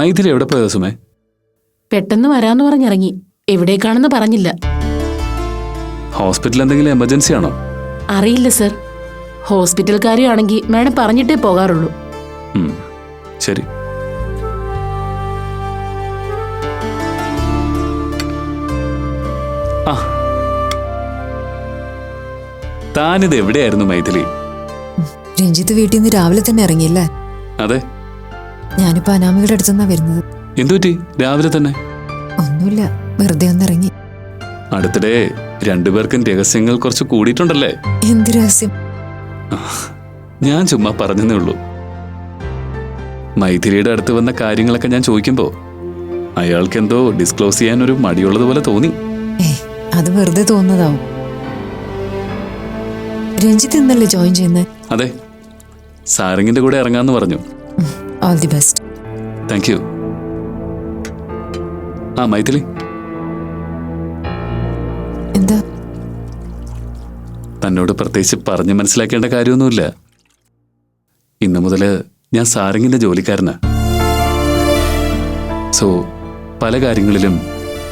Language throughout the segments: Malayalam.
മൈഥിലി എവിടെ പോയ സുമേ? പെട്ടെന്ന് വരാന്ന് പറഞ്ഞിറങ്ങി. എവിടേക്കാണെന്ന് പറഞ്ഞില്ല. ഹോസ്പിറ്റൽ എന്തെങ്കിലും എമർജൻസി ആണോ? അറിയില്ല സർ. ഹോസ്പിറ്റൽ കാര്യമാണെങ്കിൽ മാഡം പറഞ്ഞിട്ടേ പോകാറുള്ളൂ. ശരി. ആ, താനിത് എവിടെയായിരുന്നു മൈഥിലി? രഞ്ജിത്ത് വീട്ടിൽ നിന്ന് രാവിലെ തന്നെ ഇറങ്ങിയില്ലേ? അതെ. ഞാനിപ്പോ അനാമികയുടെ അടുത്തുനിന്നാ വരുന്നത്. എന്തുപറ്റി രാവിലെ തന്നെ? ഒന്നുമില്ല, വെറുതെ ഒന്നിറങ്ങി. അടുത്തിടെ രണ്ടുപേർക്കും രഹസ്യങ്ങൾ കുറച്ച് കൂടിയിട്ടുണ്ടല്ലേ? എന്ത് രഹസ്യം? ഞാൻ ചുമ്മാ പറഞ്ഞതേ ഉള്ളൂ. മൈഥിലിയുടെ അടുത്ത് വന്ന കാര്യങ്ങളൊക്കെ ഞാൻ ചോദിക്കുമ്പോ അയാൾക്ക് എന്തോ ഡിസ്ക്ലോസ് ചെയ്യാൻ ഒരു മടിയുള്ളതുപോലെ തോന്നി. അത് വെറുതെ തോന്നുന്നതാവും. രഞ്ജിത്ത് ഇന്നല്ലേ ജോയിൻ ചെയ്യുന്നേ? അതെ, സാരംഗിന്റെ കൂടെ ഇറങ്ങാന്ന് പറഞ്ഞു. All the best. Thank you. ആ മൈഥിലി, എന്താ? തന്നോട് പ്രത്യേകിച്ച് പറഞ്ഞ് മനസ്സിലാക്കേണ്ട കാര്യമൊന്നുമില്ല. ഇന്നു മുതല് ഞാൻ സാരംഗിന്റെ ജോലിക്കാരനാ. സോ പല കാര്യങ്ങളിലും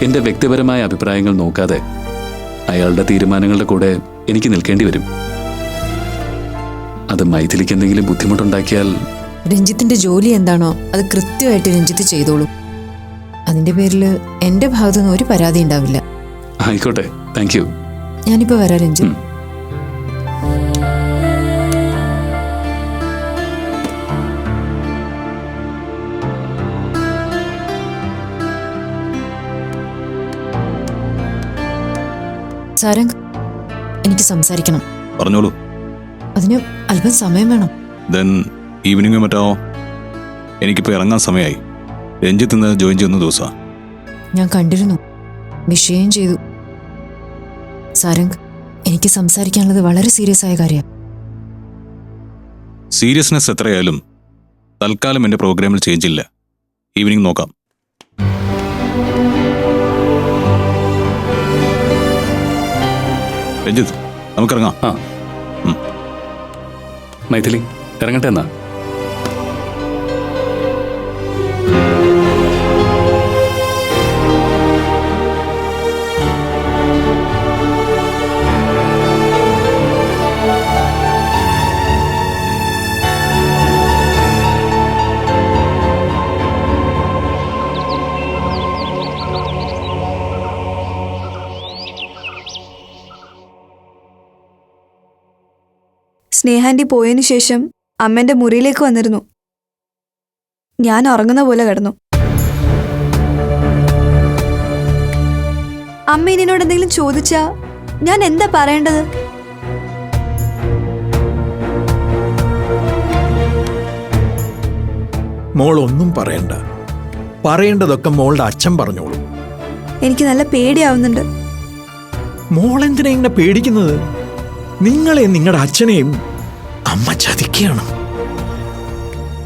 എന്റെ വ്യക്തിപരമായ അഭിപ്രായങ്ങൾ നോക്കാതെ അയാളുടെ തീരുമാനങ്ങളുടെ കൂടെ എനിക്ക് നിൽക്കേണ്ടി വരും. അത് മൈഥിലിക്ക് എന്തെങ്കിലും ബുദ്ധിമുട്ടുണ്ടാക്കിയാൽ? രഞ്ജിത്തിന്റെ ജോലി എന്താണോ അത് കൃത്യമായിട്ട് രഞ്ജിത്ത് ചെയ്തോളൂ. അതിന്റെ പേരില് എന്റെ ഭാഗത്തുനിന്ന് ഒരു പരാതി ഉണ്ടാവില്ല. ആയിക്കോട്ടെ, താങ്ക് യു. ഞാനിപ്പോ വരാം രഞ്ജിത്ത്. സാരംഗ്, എനിക്ക് സംസാരിക്കണം. പറഞ്ഞോളൂ. അതിന് അല്പം സമയം വേണം. ദെൻ ഈവനിംഗ് മറ്റാവോ? എനിക്കിപ്പോൾ ഇറങ്ങാൻ സമയമായി. രഞ്ജിത്ത് ഇന്ന് ജോയിൻ ചെയ്യുന്ന ദിവസമാണ്. ഞാൻ കണ്ടിരുന്നു, വിഷയം ചെയ്തു. സാരംഗ്, എനിക്ക് സംസാരിക്കാനുള്ളത് വളരെ സീരിയസ് ആയ കാര്യമാണ്. സീരിയസ്നെസ് എത്രയായാലും തൽക്കാലം എൻ്റെ പ്രോഗ്രാമിൽ ചേഞ്ച് ഇല്ല. ഈവനിംഗ് നോക്കാം. രഞ്ജിത്ത്, നമുക്കിറങ്ങാം. ആ മൈഥിലി, ഇറങ്ങട്ടെ എന്നാ? സ്നേഹാൻറ്റി പോയതിനു ശേഷം അമ്മേന്റെ മുറിയിലേക്ക് വന്നിരുന്നു. ഞാൻ ഉറങ്ങുന്ന പോലെ കിടന്നു. അമ്മ എന്നോട് എന്തെങ്കിലും ചോദിച്ചാ ഞാൻ എന്താ പറയേണ്ടത്? മോൾ ഒന്നും പറയണ്ട. പറയേണ്ടതൊക്കെ മോളുടെ അച്ഛൻ പറഞ്ഞോളൂ. എനിക്ക് നല്ല പേടിയാവുന്നുണ്ട്. മോൾ എന്തിനാ ഇങ്ങനെ പേടിക്കുന്നത്? നിങ്ങളെ നിങ്ങളുടെ അച്ഛനെയും അമ്മ ചതിക്കുകയാണ്.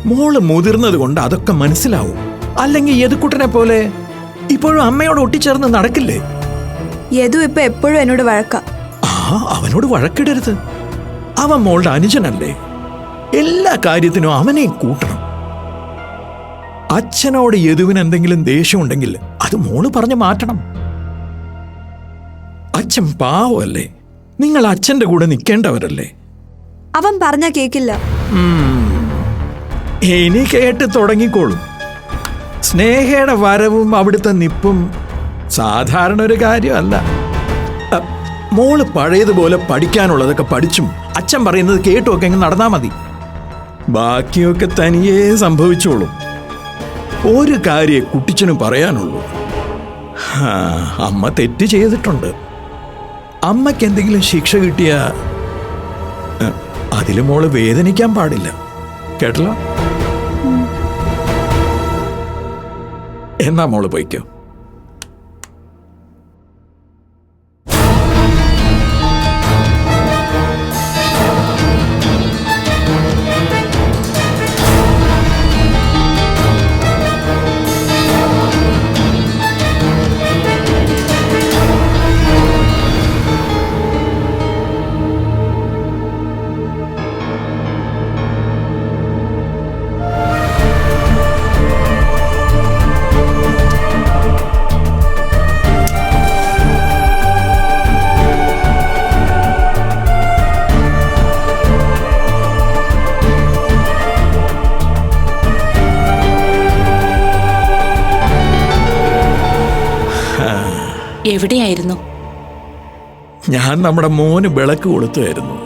മോള് മുതിർന്നത് കൊണ്ട് അതൊക്കെ മനസ്സിലാവും. അല്ലെങ്കിൽ യദുക്കുട്ടനെ പോലെ ഇപ്പോഴും അമ്മയോട് ഒട്ടിച്ചേർന്ന് നടക്കില്ലേ? യദു ഇപ്പൊ എപ്പോഴും എന്നോട് വഴക്ക. അവനോട് വഴക്കിടരുത്. അവൻ മോളുടെ അനുജനല്ലേ. എല്ലാ കാര്യത്തിനും അവനെ കൂട്ടണം. അച്ഛനോട് യദുവിന് എന്തെങ്കിലും ദേഷ്യമുണ്ടെങ്കിൽ അത് മോള് പറഞ്ഞ് മാറ്റണം. അച്ഛൻ പാവല്ലേ. നിങ്ങൾ അച്ഛന്റെ കൂടെ നിൽക്കേണ്ടവരല്ലേ. അവൻ പറഞ്ഞാ കേക്കില്ല. ഇനി കേട്ട് തുടങ്ങിക്കോളും. സ്നേഹയുടെ വരവും അവിടുത്തെ നിപ്പും സാധാരണ ഒരു കാര്യമല്ല. മോള് പഴയതുപോലെ പഠിക്കാനുള്ളതൊക്കെ പഠിച്ചും അച്ഛൻ പറയുന്നത് കേട്ടുമൊക്കെ അങ്ങ് നടന്നാ മതി. ബാക്കിയൊക്കെ തനിയേ സംഭവിച്ചോളും. ഒരു കാര്യം കുട്ടിച്ചനും പറയാനുള്ളൂ. അമ്മ തെറ്റ് ചെയ്തിട്ടുണ്ട്. അമ്മയ്ക്ക് എന്തെങ്കിലും ശിക്ഷ കിട്ടിയ അതില് മോള് വേദനിക്കാൻ പാടില്ല. കേട്ടല്ലോ? എന്നാ മോള് പോയിക്കോ. എവിടെയായിരുന്നു? ഞാൻ നമ്മുടെ മോന് വിളക്ക് കൊളുത്തുമായിരുന്നു.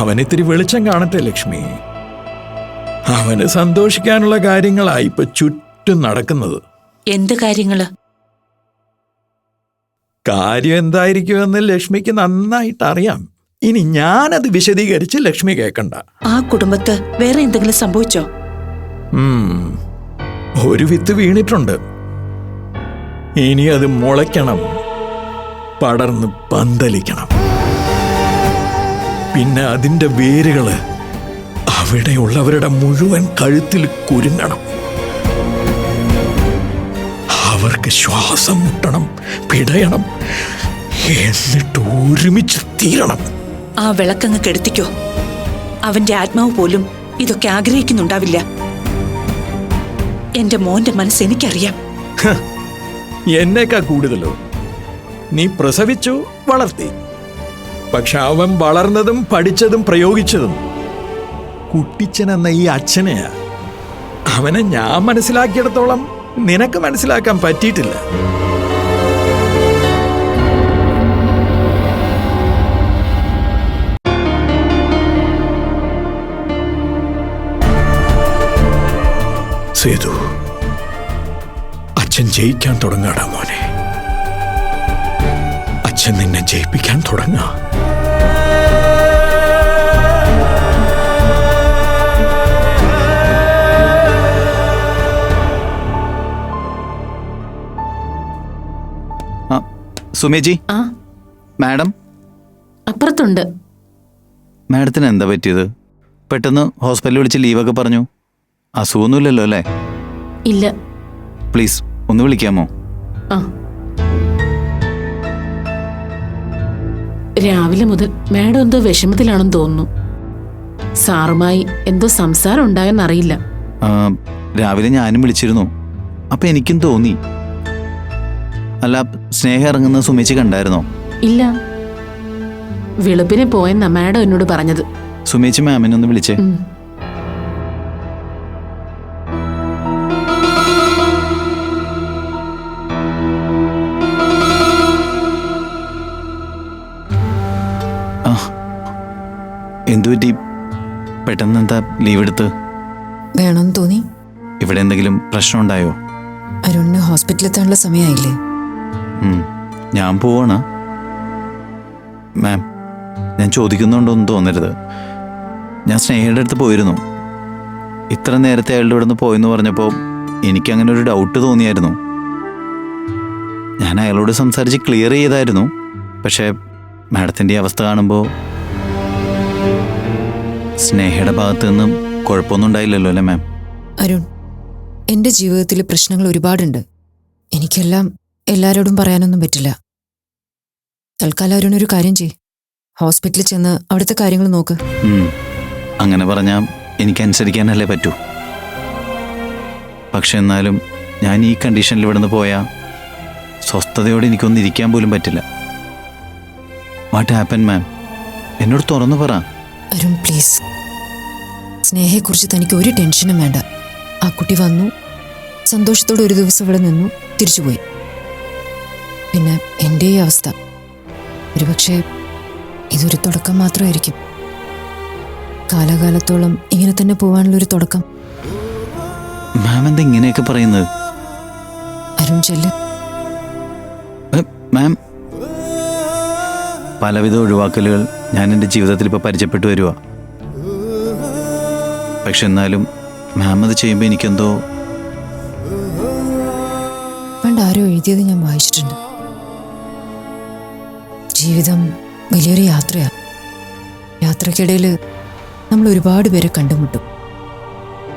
അവനിത്തിരി വെളിച്ചം കാണട്ടെ ലക്ഷ്മി. അവന് സന്തോഷിക്കാനുള്ള കാര്യങ്ങളായി ഇപ്പൊ ചുറ്റും നടക്കുന്നത്. എന്ത് കാര്യങ്ങള്? കാര്യം എന്തായിരിക്കുമെന്ന് ലക്ഷ്മിക്ക് നന്നായിട്ട് അറിയാം. ഇനി ഞാനത് വിശദീകരിച്ച് ലക്ഷ്മി കേൾക്കണ്ട. ആ കുടുംബത്ത് വേറെ എന്തെങ്കിലും സംഭവിച്ചോ? ഒരു വിത്ത് വീണിട്ടുണ്ട്. ഇനി അത് മുളയ്ക്കണം, പടർന്ന് പന്തലിക്കണം. പിന്നെ അതിന്റെ വേരുകള് അവിടെയുള്ളവരുടെ മുഴുവൻ കഴുത്തിൽ കുരുങ്ങണം. അവർക്ക് ശ്വാസം മുട്ടണം, പിടയണം, എന്നിട്ട് ഒരുമിച്ച് തീരണം. ആ വിളക്കങ്ങ് കെടുത്തിക്കോ. അവന്റെ ആത്മാവ് പോലും ഇതൊക്കെ ആഗ്രഹിക്കുന്നുണ്ടാവില്ല. എന്റെ മോന്റെ മനസ്സ് എനിക്കറിയാം. എന്നേക്കാ കൂടുതലോ? നീ പ്രസവിച്ചു, വളർത്തി. പക്ഷെ അവൻ വളർന്നതും പഠിച്ചതും പ്രയോഗിച്ചതും കുട്ടിച്ചൻ എന്ന ഈ അച്ഛനെയാ. അവനെ ഞാൻ മനസ്സിലാക്കിയിടത്തോളം നിനക്ക് മനസ്സിലാക്കാൻ പറ്റിയിട്ടില്ല. സേതു, അച്ഛൻ ജയിക്കാൻ തുടങ്ങാടാ മോനെ. അച്ഛൻ നിന്നെ ജയിപ്പിക്കാൻ തുടങ്ങാ. സുമേജി, ആ മാഡം. അപ്പുറത്തുണ്ട്. മാഡത്തിന് എന്താ പറ്റിയത്? പെട്ടെന്ന് ഹോസ്പിറ്റലിൽ വിളിച്ച് ലീവൊക്കെ പറഞ്ഞു. അസുഖമൊന്നുമില്ലല്ലോ അല്ലേ? ഇല്ല. പ്ലീസ് ഒന്ന് വിളിക്കാമോ? ആ, രാവിലെ മുതൽ മാഡം എന്തോ വിഷമത്തിലാണെന്ന് തോന്നുന്നു. സാറുമായി എന്തോ സംസാരം ഉണ്ടായെന്നറിയില്ല. രാവിലെ ഞാനും വിളിച്ചിരുന്നു. അപ്പം എനിക്കും തോന്നി. അല്ല, സ്നേഹം ഇറങ്ങുന്ന സുമേച്ചി കണ്ടായിരുന്നോ? ഇല്ല, വെളുപ്പിനെ പോയെന്നാ മാഡം എന്നോട് പറഞ്ഞത്. സുമേച്ചി മാമിനെ ഒന്ന് വിളിച്ചേ. എന്തുപറ്റി? പെട്ടെന്ന് എന്താ ലീവ് എടുത്ത്? വേണമെന്ന് തോന്നി. ഇവിടെ എന്തെങ്കിലും പ്രശ്നം ഉണ്ടായോ? അരുണിന് ഹോസ്പിറ്റലിലെത്താനുള്ള സമയമായില്ലേ? ഞാൻ പോവാണ്. മാം, ഞാൻ ചോദിക്കുന്നുണ്ടോന്ന് തോന്നരുത്. ഞാൻ സ്നേഹയുടെ അടുത്ത് പോയിരുന്നു. ഇത്ര നേരത്തെ അയാളുടെ ഇവിടെ നിന്ന് പോയെന്ന് പറഞ്ഞപ്പോൾ എനിക്കങ്ങനെ ഒരു ഡൗട്ട് തോന്നിയായിരുന്നു. ഞാൻ അയാളോട് സംസാരിച്ച് ക്ലിയർ ചെയ്തായിരുന്നു. പക്ഷേ മാഡത്തിൻ്റെ അവസ്ഥ കാണുമ്പോൾ സ്നേഹയുടെ ഭാഗത്ത് നിന്നും കുഴപ്പമൊന്നും ഉണ്ടായില്ലല്ലോ അല്ലേ മാം? അരുൺ, എൻ്റെ ജീവിതത്തിൽ പ്രശ്നങ്ങൾ ഒരുപാടുണ്ട്. എനിക്കെല്ലാം എല്ലാവരോടും പറയാനൊന്നും പറ്റില്ല. തൽക്കാലം അരുൺ ഒരു കാര്യം ചെയ്യ്, ഹോസ്പിറ്റലിൽ ചെന്ന് അവിടുത്തെ കാര്യങ്ങൾ നോക്ക്. അങ്ങനെ പറഞ്ഞാൽ എനിക്കനുസരിക്കാനല്ലേ പറ്റൂ. പക്ഷെ എന്നാലും ഞാൻ ഈ കണ്ടീഷനിൽ ഇവിടെ നിന്ന് പോയാൽ സ്വസ്ഥതയോടെ എനിക്കൊന്നും ഇരിക്കാൻ പോലും പറ്റില്ല. വാട്ട് ഹാപ്പൻ മാം? എന്നോട് തുറന്നു പറ. അരുൺ പ്ലീസ്, സ്നേഹയെക്കുറിച്ച് തനിക്ക് ഒരു ടെൻഷനും വേണ്ട. ആ കുട്ടി വന്നു, സന്തോഷത്തോടെ ഒരു ദിവസം ഇവിടെ നിന്നു, തിരിച്ചുപോയി. പിന്നെ എൻ്റെ ഈ അവസ്ഥ ഒരുപക്ഷെ ഇതൊരു തുടക്കം മാത്രമായിരിക്കും. കാലാകാലത്തോളം ഇങ്ങനെ തന്നെ പോവാനുള്ളൊരു തുടക്കം. മാം എന്താ ഇങ്ങനെയൊക്കെ പറയുന്നത്? അരുൺ ചെല്ല്. മാം, പലവിധ ഒഴിവാക്കലുകൾ ഞാൻ എൻ്റെ ജീവിതത്തിൽ ഇപ്പോൾ പരിചയപ്പെട്ടു വരിക. പക്ഷെ എന്നാലും മാം അത് ചെയ്യുമ്പോൾ എനിക്കെന്തോ... പണ്ട് ആരോ എഴുതിയത് ഞാൻ വായിച്ചിട്ടുണ്ട്. ജീവിതം വലിയൊരു യാത്രയാണ്. യാത്രക്കിടയിൽ നമ്മൾ ഒരുപാട് പേരെ കണ്ടുമുട്ടും.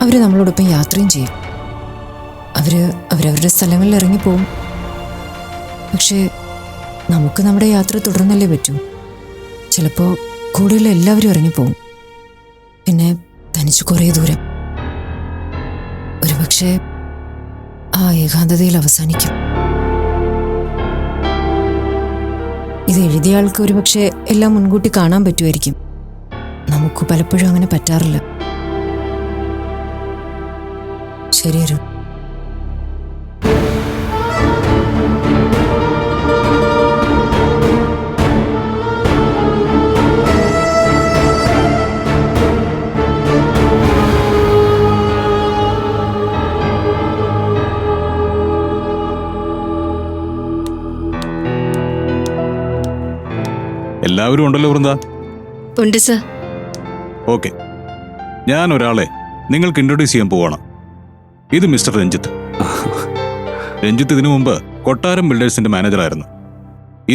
അവർ നമ്മളോടൊപ്പം യാത്രയും ചെയ്യും. അവരവരുടെ സ്ഥലങ്ങളിൽ ഇറങ്ങിപ്പോവും. പക്ഷേ നമുക്ക് നമ്മുടെ യാത്ര തുടർന്നല്ലേ പറ്റൂ. ചിലപ്പോൾ കൂടെയുള്ള എല്ലാവരും ഇറങ്ങിപ്പോവും. പിന്നെ തനിച്ച് കുറേ ദൂരം. ഒരുപക്ഷെ ആ ഏകാന്തതയിൽ അവസാനിക്കും. ഇത് എഴുതിയ ആൾക്ക് ഒരുപക്ഷെ എല്ലാം മുൻകൂട്ടി കാണാൻ പറ്റുമായിരിക്കും. നമുക്ക് പലപ്പോഴും അങ്ങനെ പറ്റാറില്ല. ശരി അരുൺ. എല്ലാവരും ഉണ്ടല്ലോ വൃന്ദ? ഉണ്ട് സർ. ഓക്കെ, ഞാൻ ഒരാളെ നിങ്ങൾക്ക് ഇൻട്രൊഡ്യൂസ് ചെയ്യാൻ പോവാണ്. ഇത് മിസ്റ്റർ രഞ്ജിത്ത്. രഞ്ജിത്ത് ഇതിനു മുമ്പ് കൊട്ടാരം ബിൽഡേഴ്സിന്റെ മാനേജറായിരുന്നു.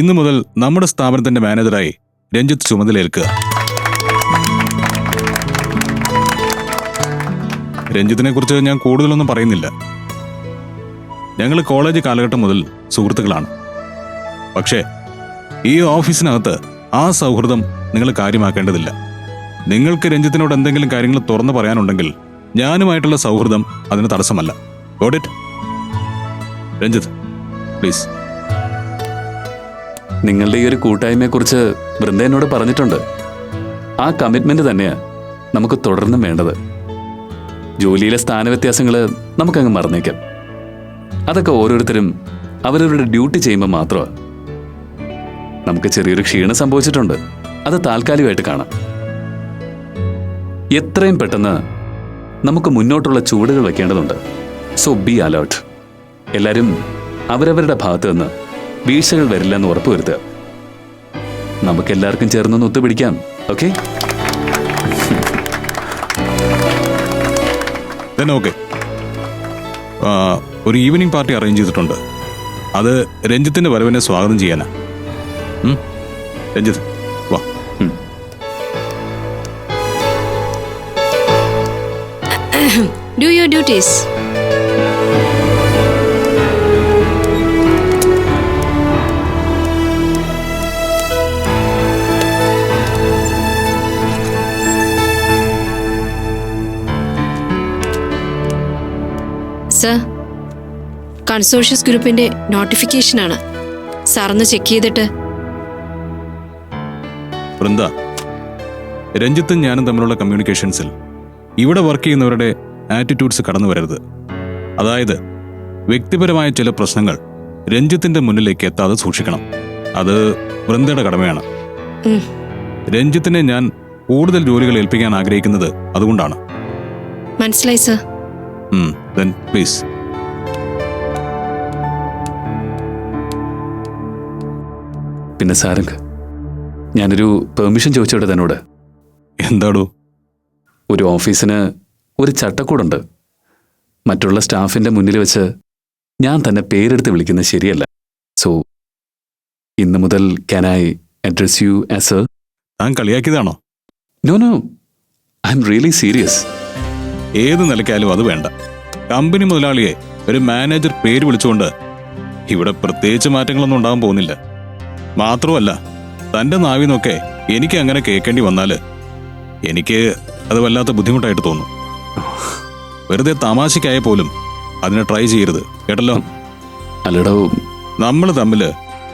ഇന്നു മുതൽ നമ്മുടെ സ്ഥാപനത്തിന്റെ മാനേജറായി രഞ്ജിത്ത് ചുമതലയേൽക്കുക. രഞ്ജിത്തിനെ കുറിച്ച് ഞാൻ കൂടുതലൊന്നും പറയുന്നില്ല. ഞങ്ങൾ കോളേജ് കാലഘട്ടം മുതൽ സുഹൃത്തുക്കളാണ്. പക്ഷേ ഈ ഓഫീസിനകത്ത് ആ സൗഹൃദം നിങ്ങൾ കാര്യമാക്കേണ്ടതില്ല. നിങ്ങൾക്ക് രഞ്ജിത്തിനോട് എന്തെങ്കിലും കാര്യങ്ങൾ തുറന്നു പറയാനുണ്ടെങ്കിൽ ഞാനുമായിട്ടുള്ള സൗഹൃദം അതിന് തടസ്സമല്ല. Got it? രഞ്ജിത്ത്, പ്ലീസ്. നിങ്ങളുടെ ഈ ഒരു കൂട്ടായ്മയെക്കുറിച്ച് വൃന്ദ എന്നോട് പറഞ്ഞിട്ടുണ്ട്. ആ കമ്മിറ്റ്മെന്റ് തന്നെയാ നമുക്ക് തുടർന്നും വേണ്ടത്. ജോലിയിലെ സ്ഥാനവ്യത്യാസങ്ങൾ നമുക്കങ്ങ് മറന്നേക്കാം. അതൊക്കെ ഓരോരുത്തരും അവരവരുടെ ഡ്യൂട്ടി ചെയ്യുമ്പോൾ മാത്രമാണ്. നമുക്ക് ചെറിയൊരു ക്ഷീണം സംഭവിച്ചിട്ടുണ്ട്, അത് താൽക്കാലികമായിട്ട് കാണാം. എത്രയും പെട്ടെന്ന് നമുക്ക് മുന്നോട്ടുള്ള ചുവടുകൾ വെക്കേണ്ടതുണ്ട്. So B alert. എല്ലാവരും അവരവരുടെ ഭാഗത്ത് നിന്ന് വീഴ്ചകൾ വരില്ല എന്ന് ഉറപ്പുവരുത്തുക. നമുക്കെല്ലാവർക്കും ചേർന്നൊന്ന് ഒത്തുപിടിക്കാം. ഓക്കെ? ഓക്കെ, ഒരു ഈവനിങ് പാർട്ടി അറേഞ്ച് ചെയ്തിട്ടുണ്ട്. അത് രഞ്ജിത്തിന്റെ വരവിനെ സ്വാഗതം ചെയ്യാനാ. രഞ്ജിത്ത്, വാ. Do your duties. സർ, കൺസോഷ്യസ് ഗ്രൂപ്പിന്റെ നോട്ടിഫിക്കേഷനാണ്. സാറൊന്ന് ചെക്ക് ചെയ്തിട്ട്. വൃന്ദ, രഞ്ജിത്തും ഞാനും തമ്മിലുള്ള കമ്മ്യൂണിക്കേഷൻസിൽ ഇവിടെ വർക്ക് ചെയ്യുന്നവരുടെ ആറ്റിറ്റ്യൂഡ്സ് കടന്നു വരരുത്. അതായത് വ്യക്തിപരമായ ചില പ്രശ്നങ്ങൾ രഞ്ജിത്തിന്റെ മുന്നിലേക്ക് എത്താതെ സൂക്ഷിക്കണം. അത് വൃന്ദയുടെ കടമയാണ്. രഞ്ജിത്തിനെ ഞാൻ കൂടുതൽ ജോലികൾ ഏൽപ്പിക്കാൻ ആഗ്രഹിക്കുന്നത് അതുകൊണ്ടാണ്. മനസ്സിലായി സർ. then please. പിന്നെ സാരംഗ്, ഞാനൊരു പെർമിഷൻ ചോദിച്ചോട്ടെ തന്നോട്? എന്താടോ? ഒരു ഓഫീസിന് ഒരു ചട്ടക്കൂടുണ്ട്. മറ്റുള്ള സ്റ്റാഫിന്റെ മുന്നിൽ വെച്ച് ഞാൻ തന്നെ പേരെടുത്ത് വിളിക്കുന്നത് ശരിയല്ല. സോ ഇന്നു മുതൽ can I address you as a? താൻ കളിയാക്കിയതാണോ? No no, I am really serious. ഏത് നിലയ്ക്കാലും അത് വേണ്ട. കമ്പനി മുതലാളിയെ ഒരു മാനേജർ പേര് വിളിച്ചുകൊണ്ട് ഇവിടെ പ്രത്യേകിച്ച് മാറ്റങ്ങളൊന്നും ഉണ്ടാകാൻ പോകുന്നില്ല. മാത്രമല്ല, തന്റെ നാവിന്നൊക്കെ എനിക്ക് അങ്ങനെ കേൾക്കേണ്ടി വന്നാല് എനിക്ക് അത് വല്ലാത്ത ബുദ്ധിമുട്ടായിട്ട് തോന്നും. വെറുതെ തമാശയ്ക്കായ പോലും അതിനെ ട്രൈ ചെയ്യരുത്, കേട്ടല്ലോ? അല്ലടോ, നമ്മൾ തമ്മിൽ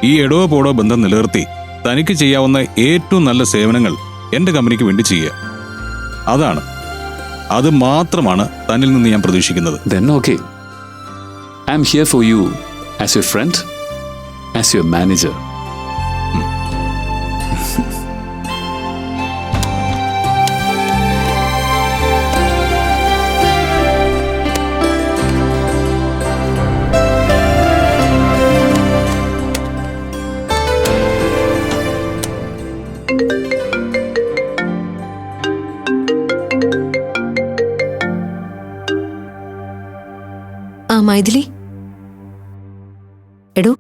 ഈ എടോ പോടോ ബന്ധം നിലനിർത്തി തനിക്ക് ചെയ്യാവുന്ന ഏറ്റവും നല്ല സേവനങ്ങൾ എന്റെ കമ്പനിക്ക് വേണ്ടി ചെയ്യുക. അത് മാത്രമാണ് തന്നിൽ നിന്ന് ഞാൻ പ്രതീക്ഷിക്കുന്നത്. then okay, I am here for you as your friend, as your manager. Maithili, എടോ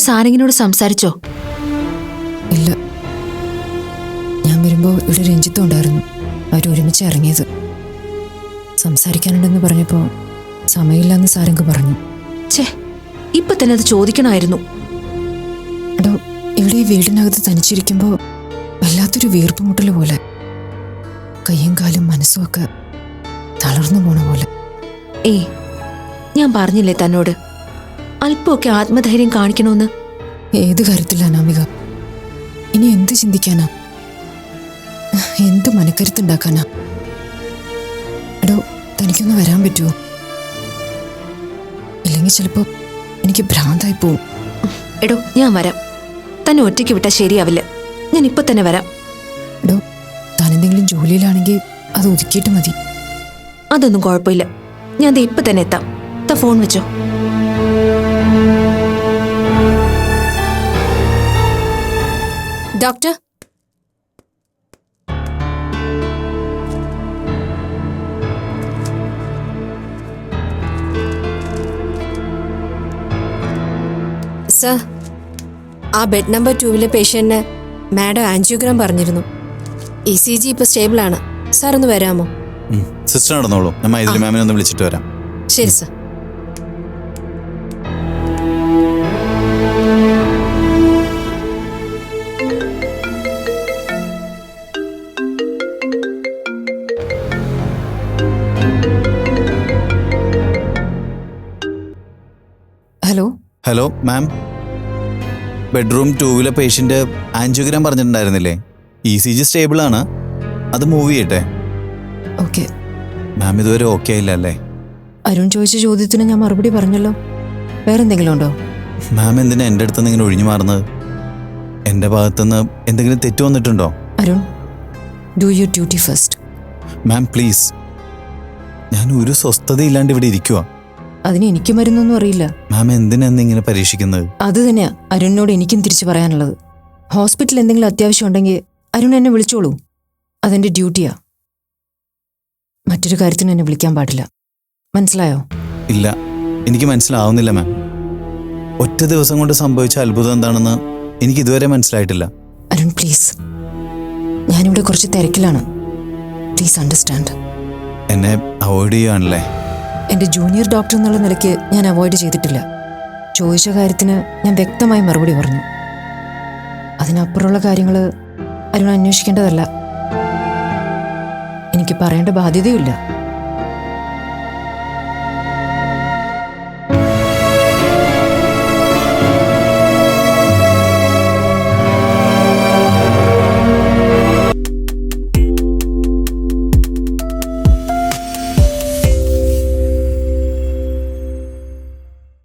സാരംഗിനോട് സംസാരിച്ചോ? ഇല്ല, ഞാൻ വരുമ്പോൾ ഇവിടെ രഞ്ജിത്തും ഉണ്ടായിരുന്നു. അവരൊരുമിച്ച് ഇറങ്ങിയത്. സംസാരിക്കാനുണ്ടെന്ന് പറഞ്ഞപ്പോൾ സമയമില്ലെന്ന് സാരംഗ് പറഞ്ഞു. ഛേ, ഇപ്പൊ തന്നെ അത് ചോദിക്കണമായിരുന്നു. എടോ, ഇവിടെ ഈ വീടിനകത്ത് തനിച്ചിരിക്കുമ്പോൾ വല്ലാത്തൊരു വീർപ്പുമുട്ടൽ പോലെ, കയ്യും കാലും മനസ്സും ഒക്കെ തളർന്നു പോണ പോലെ. ഏയ്, ഞാൻ പറഞ്ഞില്ലേ തന്നോട് അല്പമൊക്കെ ആത്മധൈര്യം കാണിക്കണമെന്ന്? ഏത് കാര്യത്തിലാ അനാമിക? ഇനി എന്ത് ചിന്തിക്കാനാ? എന്ത് മനക്കരുത്തുണ്ടാക്കാനാ? എടോ, തനിക്കൊന്ന് വരാൻ പറ്റുമോ? ഇല്ലെങ്കിൽ ചിലപ്പോ എനിക്ക് ഭ്രാന്തായി പോവും. എടോ, ഞാൻ വരാം. തന്നെ ഒറ്റയ്ക്ക് വിട്ടാൽ ശരിയാവില്ല. ഞാൻ ഇപ്പൊ തന്നെ വരാം. എടോ, താൻ എന്തെങ്കിലും ജോലിയിലാണെങ്കിൽ അത് ഒതുക്കിയിട്ട് മതി. അതൊന്നും കുഴപ്പമില്ല. ഞാൻ ദേ ഇപ്പൊ തന്നെ എത്താം. ഫോൺ വെച്ചോ. ഡോക്ടർ, സർ, ആ ബെഡ് നമ്പർ 2 പേഷ്യന്റിന് മാഡം ആൻജിയോഗ്രാം പറഞ്ഞിരുന്നു. ECG ഇപ്പോൾ സ്റ്റേബിൾ ആണ്. സാർ ഒന്ന് വരാമോ? സിസ്റ്റർ നടന്നോളൂ, ഞാൻ മൈഥിലി മാമിനെ ഒന്ന് വിളിച്ചിട്ട് വരാം. ശരി sir. Hello, hello ma'am, bedroom 2 patient angiogram പറഞ്ഞിട്ടുണ്ടായിരുന്നില്ലേ? ECG സ്റ്റേബിൾ ആണ്, അത് മൂവ് ചെയ്യട്ടെ. ഓക്കെ. മാം ഇതുവരെ ഓക്കെ ആയില്ല അല്ലേ? അരുൺ ചോദിച്ച ചോദ്യത്തിന് ഞാൻ മറുപടി പറഞ്ഞല്ലോ. വേറെന്തെങ്കിലും ഉണ്ടോ? മാം എന്തിനാ എൻ്റെ അടുത്തുനിന്ന് ഇങ്ങനെ ഒഴിഞ്ഞു മാറുന്നത്? എൻ്റെ ഭാഗത്തുനിന്ന് എന്തെങ്കിലും തെറ്റ് വന്നിട്ടുണ്ടോ? Arun, do your duty first. Ma'am please, ഞാൻ ഒരു സ്വസ്ഥതയില്ലാണ്ട് ഇവിടെ ഇരിക്കുക. അതിന് എനിക്ക് മരുന്നൊന്നും അറിയില്ല. മാം എന്തിനാ ഇങ്ങനെ പരീക്ഷിക്കുന്നത്? അത് തന്നെയാ അരുണിനോട് എനിക്കും തിരിച്ചു പറയാനുള്ളത്. ഹോസ്പിറ്റലിൽ എന്തെങ്കിലും അത്യാവശ്യം ഉണ്ടെങ്കിൽ അരുൺ എന്നെ വിളിച്ചോളൂ. അതെന്റെ ഡ്യൂട്ടിയാ. മറ്റൊരു കാര്യത്തിന് എന്നെ വിളിക്കാൻ പാടില്ല. മനസ്സിലായോ? ഇല്ല, എനിക്ക് മനസ്സിലാവുന്നില്ല മാം. ഒറ്റ ദിവസം കൊണ്ട് സംഭവിച്ച അത്ഭുതം എന്താണെന്ന് എനിക്ക് ഇതുവരെ മനസ്സിലായിട്ടില്ല. അരുൺ പ്ലീസ്, ഞാനിവിടെ കുറച്ച് തിരക്കിലാണ്. Please understand. എന്നെ അവോയ്ഡ് ചെയ്യുകയാണല്ലേ? എൻ്റെ ജൂനിയർ ഡോക്ടർ എന്നുള്ള നിലയ്ക്ക് ഞാൻ അവോയ്ഡ് ചെയ്തിട്ടില്ല. ചോദിച്ച കാര്യത്തിന് ഞാൻ വ്യക്തമായി മറുപടി പറഞ്ഞു. അതിനപ്പുറമുള്ള കാര്യങ്ങൾ അരുൺ അന്വേഷിക്കേണ്ടതല്ല. എനിക്ക് പറയേണ്ട ബാധ്യതയുമില്ല.